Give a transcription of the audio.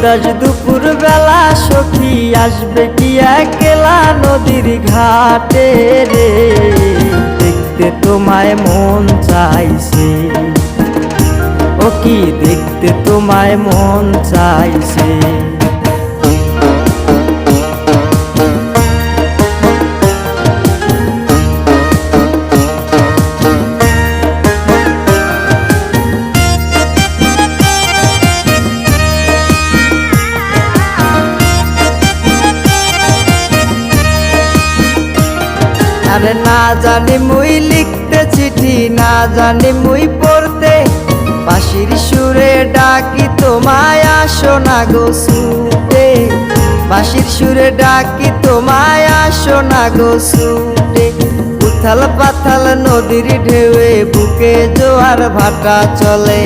উদাস দুপুর বেলা সখী আসবে কি একলা নদীর ঘাটে রে, দেখতে তোমায় মন চাইছে, ও কি দেখতে তোমায় মন চাইছে। আরে না জানি মুই লিখতে চিঠি, না জানি মুই পড়তে, বাঁশির সুরে ডাকি তোমায় আসো না গো ছুটে, বাঁশির সুরে ডাকি তোমায় আসো না গো ছুটে। উথাল পাথাল নদীর ঢেউয়ে বুকে জোয়ার ভাটা চলে,